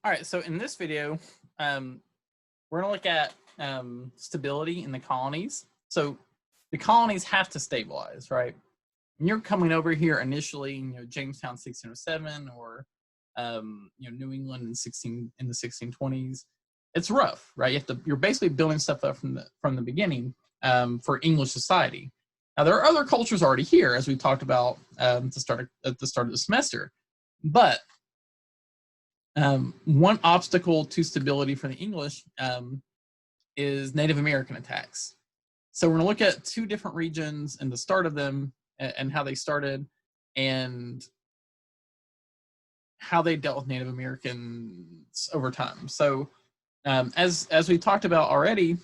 All right, so in this video, we're going to look at stability in the colonies. So the colonies have to stabilize, right? When you're coming over here initially, Jamestown 1607 or New England in the 1620s, it's rough, right? You're basically building stuff up from the beginning for English society. Now there are other cultures already here, as we talked about at the start of the semester, but one obstacle to stability for the English is Native American attacks. So we're going to look at two different regions and the start of them and how they started and how they dealt with Native Americans over time. So as we talked about already,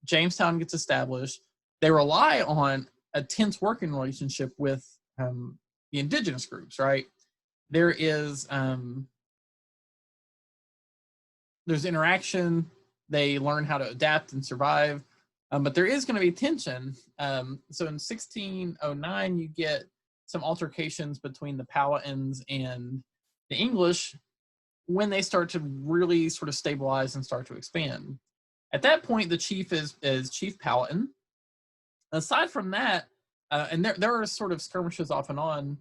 Jamestown gets established. They rely on a tense working relationship with the indigenous groups, right? There's interaction. They learn how to adapt and survive, but there is going to be tension. So in 1609, you get some altercations between the Powhatans and the English when they start to really sort of stabilize and start to expand. At that point, the chief is Chief Powhatan. Aside from that, and there are sort of skirmishes off and on,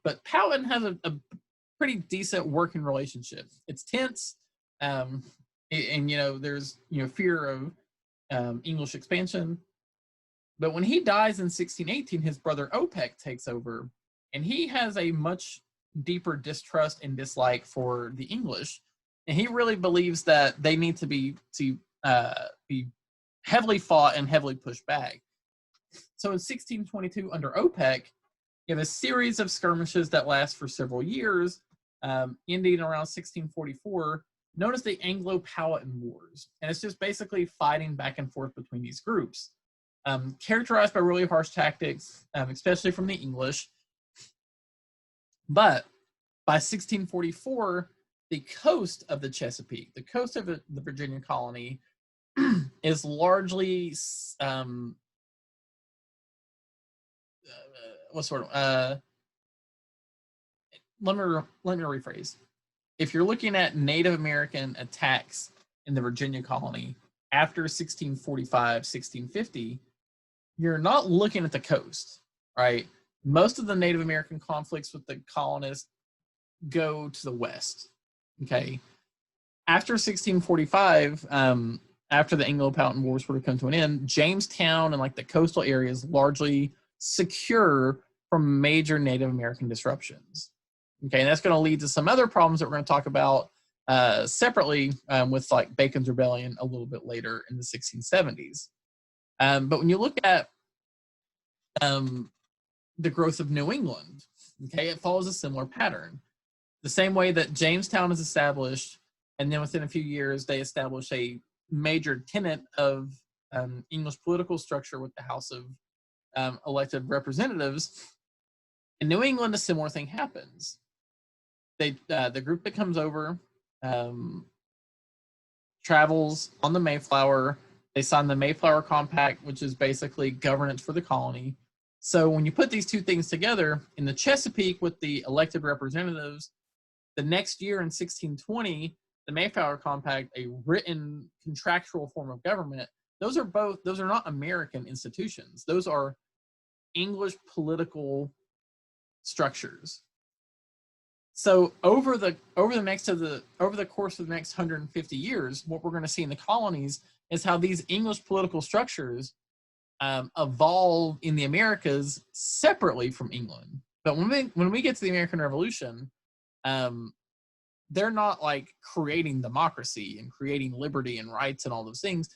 but Powhatan has a pretty decent working relationship. It's tense. And there's fear of English expansion, but when he dies in 1618, his brother Opec takes over, and he has a much deeper distrust and dislike for the English, and he really believes that they need to be heavily fought and heavily pushed back. So in 1622, under Opec, you have a series of skirmishes that last for several years, ending around 1644. Known as the Anglo-Powhatan Wars, and it's just basically fighting back and forth between these groups, characterized by really harsh tactics, especially from the English. But by 1644, the coast of the Chesapeake, the coast of the Virginia colony, is largely let me rephrase. If you're looking at Native American attacks in the Virginia colony after 1645, 1650, you're not looking at the coast, right? Most of the Native American conflicts with the colonists go to the west, okay? After 1645, after the Anglo-Powhatan Wars sort of come to an end, Jamestown and like the coastal areas largely secure from major Native American disruptions. Okay, and that's going to lead to some other problems that we're going to talk about separately with like Bacon's Rebellion a little bit later in the 1670s. But when you look at the growth of New England, okay, it follows a similar pattern. The same way that Jamestown is established, and then within a few years, they establish a major tenet of English political structure with the House of Elected Representatives. In New England, a similar thing happens. The group that comes over travels on the Mayflower. They sign the Mayflower Compact, which is basically governance for the colony. So when you put these two things together, in the Chesapeake with the elected representatives, the next year in 1620, the Mayflower Compact, a written contractual form of government, those are not American institutions. Those are English political structures. So over the course of the next 150 years, what we're going to see in the colonies is how these English political structures evolve in the Americas separately from England. But when we get to the American Revolution, they're not like creating democracy and creating liberty and rights and all those things.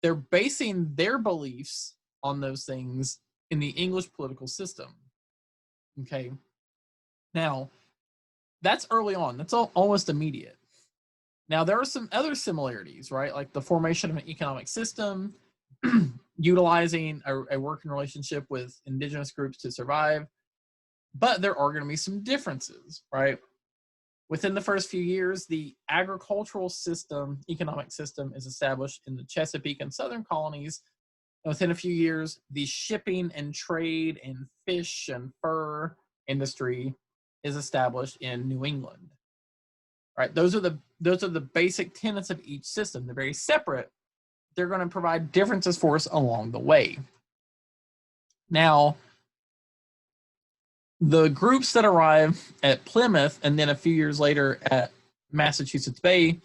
They're basing their beliefs on those things in the English political system. Okay. Now, that's early on. That's almost immediate. Now, there are some other similarities, right? Like the formation of an economic system, utilizing a working relationship with indigenous groups to survive. But there are going to be some differences, right? Within the first few years, the agricultural system, economic system, is established in the Chesapeake and southern colonies. And within a few years, the shipping and trade and fish and fur industry is established in New England. right? Those are the basic tenets of each system. They're very separate. They're going to provide differences for us along the way. Now, the groups that arrive at Plymouth and then a few years later at Massachusetts Bay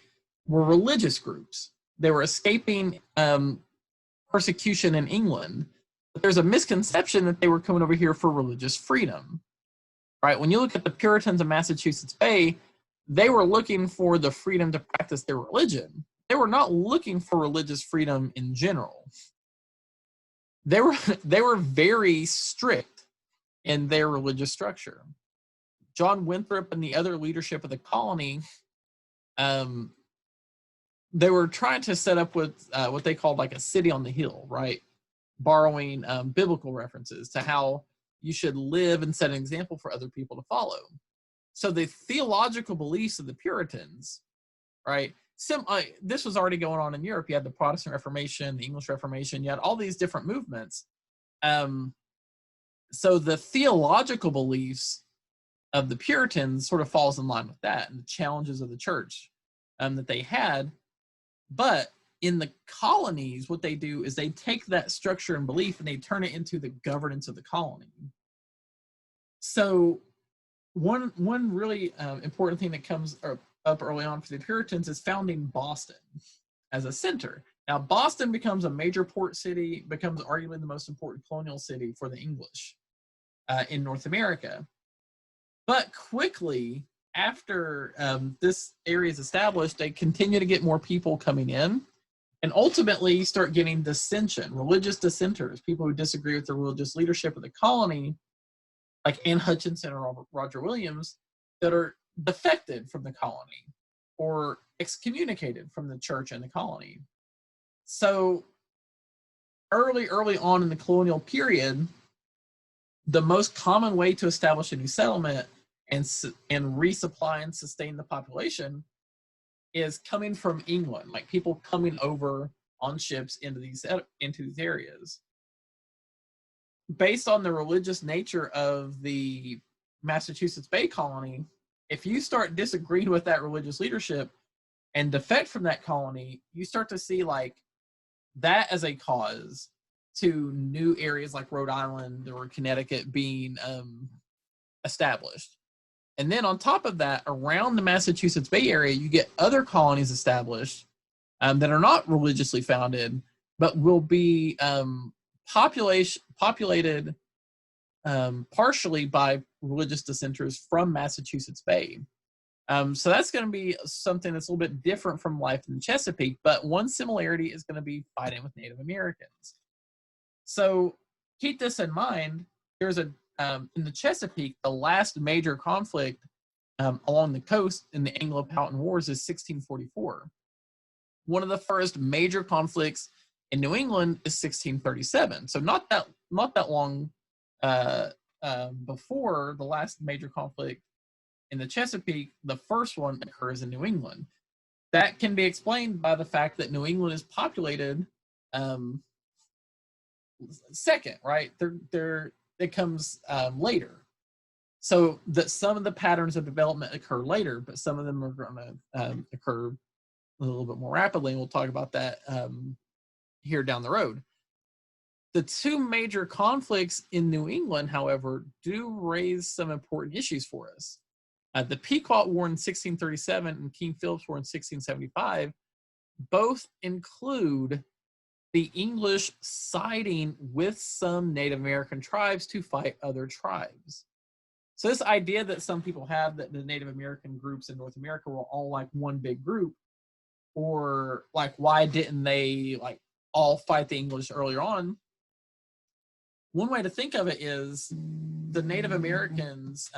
were religious groups. They were escaping persecution in England. But there's a misconception that they were coming over here for religious freedom, right? When you look at the Puritans of Massachusetts Bay, they were looking for the freedom to practice their religion. They were not looking for religious freedom in general. They were very strict in their religious structure. John Winthrop and the other leadership of the colony, they were trying to set up with what they called like a city on the hill, right? Borrowing biblical references to how you should live and set an example for other people to follow. So the theological beliefs of the Puritans, right? This was already going on in Europe. You had the Protestant Reformation, the English Reformation. You had all these different movements. So the theological beliefs of the Puritans sort of falls in line with that and the challenges of the church that they had. But in the colonies, what they do is they take that structure and belief and they turn it into the governance of the colony. So one really important thing that comes up early on for the Puritans is founding Boston as a center. Now, Boston becomes a major port city, becomes arguably the most important colonial city for the English in North America. But quickly, after this area is established, they continue to get more people coming in and ultimately start getting dissension, religious dissenters, people who disagree with the religious leadership of the colony, like Anne Hutchinson or Roger Williams, that are defected from the colony or excommunicated from the church and the colony. So early on in the colonial period, the most common way to establish a new settlement and resupply and sustain the population is coming from England, like people coming over on ships into these areas. Based on the religious nature of the Massachusetts Bay Colony, if you start disagreeing with that religious leadership and defect from that colony, you start to see like that as a cause to new areas like Rhode Island or Connecticut being established. And then on top of that, around the Massachusetts Bay Area, you get other colonies established that are not religiously founded, but will be populated partially by religious dissenters from Massachusetts Bay. So that's going to be something that's a little bit different from life in the Chesapeake, but one similarity is going to be fighting with Native Americans. So keep this in mind. There's in the Chesapeake, the last major conflict along the coast in the Anglo-Powhatan Wars is 1644. One of the first major conflicts in New England is 1637. So not that long before the last major conflict in the Chesapeake, the first one occurs in New England. That can be explained by the fact that New England is populated second, right? It comes later. So that some of the patterns of development occur later, but some of them are going to occur a little bit more rapidly, and we'll talk about that here down the road. The two major conflicts in New England, however, do raise some important issues for us. The Pequot War in 1637 and King Philip's War in 1675 both include the English siding with some Native American tribes to fight other tribes. So this idea that some people have that the Native American groups in North America were all like one big group, or like why didn't they like all fight the English earlier on? One way to think of it is the Native Americans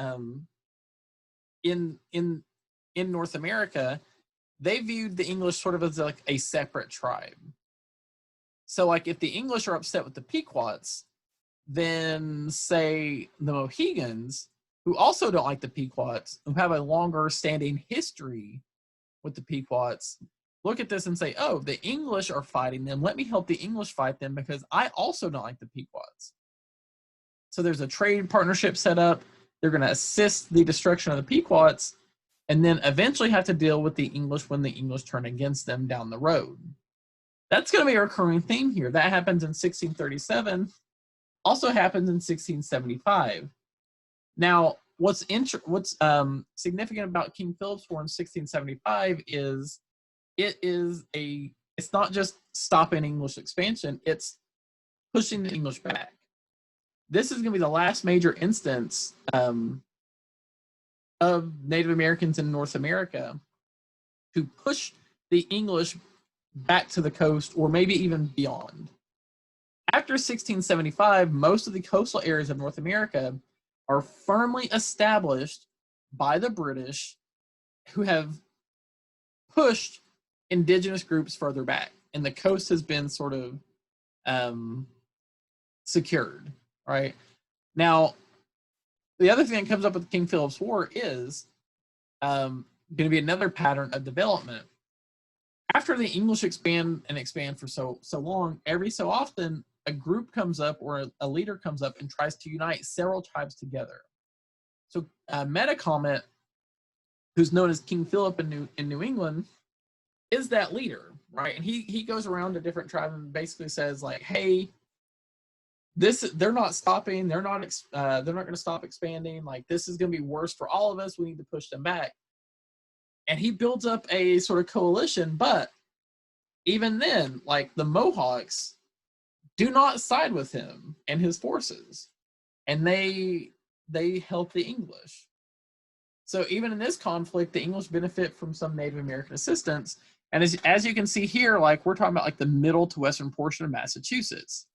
in North America, they viewed the English sort of as like a separate tribe. So like if the English are upset with the Pequots, then say the Mohegans, who also don't like the Pequots, who have a longer standing history with the Pequots, look at this and say, oh, the English are fighting them. Let me help the English fight them because I also don't like the Pequots. So there's a trade partnership set up. They're going to assist the destruction of the Pequots. and then eventually have to deal with the English when the English turn against them down the road. That's going to be a recurring theme here. That happens in 1637, also happens in 1675. Now, what's significant about King Philip's War in 1675 is it's not just stopping English expansion, it's pushing the English back. This is going to be the last major instance of Native Americans in North America to push the English back to the coast or maybe even beyond. After 1675, most of the coastal areas of North America are firmly established by the British, who have pushed indigenous groups further back, and the coast has been sort of secured, right? Now, the other thing that comes up with King Philip's War is going to be another pattern of development. After the English expand for so long, every so often a group comes up or a leader comes up and tries to unite several tribes together. So Metacomet, who's known as King Philip in New England, is that leader, right? And he goes around to different tribes and basically says like, hey, they're not stopping, they're not going to stop expanding. Like, this is going to be worse for all of us. We need to push them back. And he builds up a sort of coalition, but even then, like, the Mohawks do not side with him and his forces, and they help the English. So even in this conflict, the English benefit from some Native American assistance. And as you can see here, like, we're talking about like the middle to western portion of Massachusetts,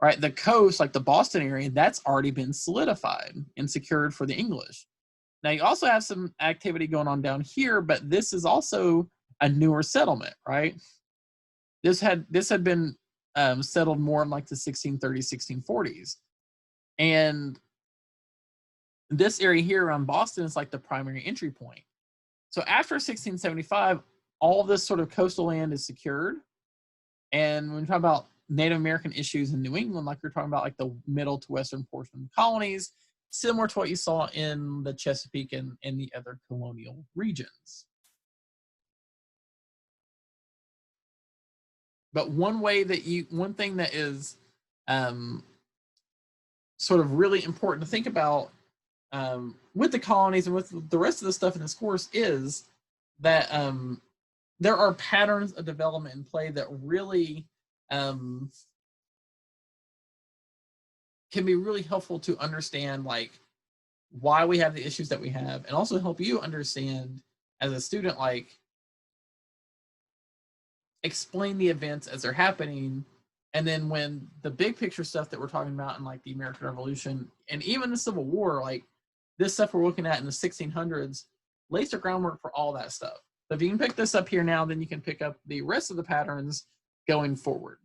right? The coast, like the Boston area, that's already been solidified and secured for the English. Now you also have some activity going on down here, but this is also a newer settlement, right? This had been settled more in like the 1630s, 1640s. And this area here around Boston is like the primary entry point. So after 1675, all of this sort of coastal land is secured. And when we talk about Native American issues in New England, like we're talking about like the middle to western portion of the colonies, similar to what you saw in the Chesapeake and the other colonial regions. But one thing that is sort of really important to think about with the colonies and with the rest of the stuff in this course is that there are patterns of development in play that really can be really helpful to understand like why we have the issues that we have, and also help you understand as a student, like, explain the events as they're happening. And then when the big picture stuff that we're talking about in like the American Revolution and even the Civil War, like this stuff we're looking at in the 1600s, lays the groundwork for all that stuff. So if you can pick this up here now, then you can pick up the rest of the patterns going forward.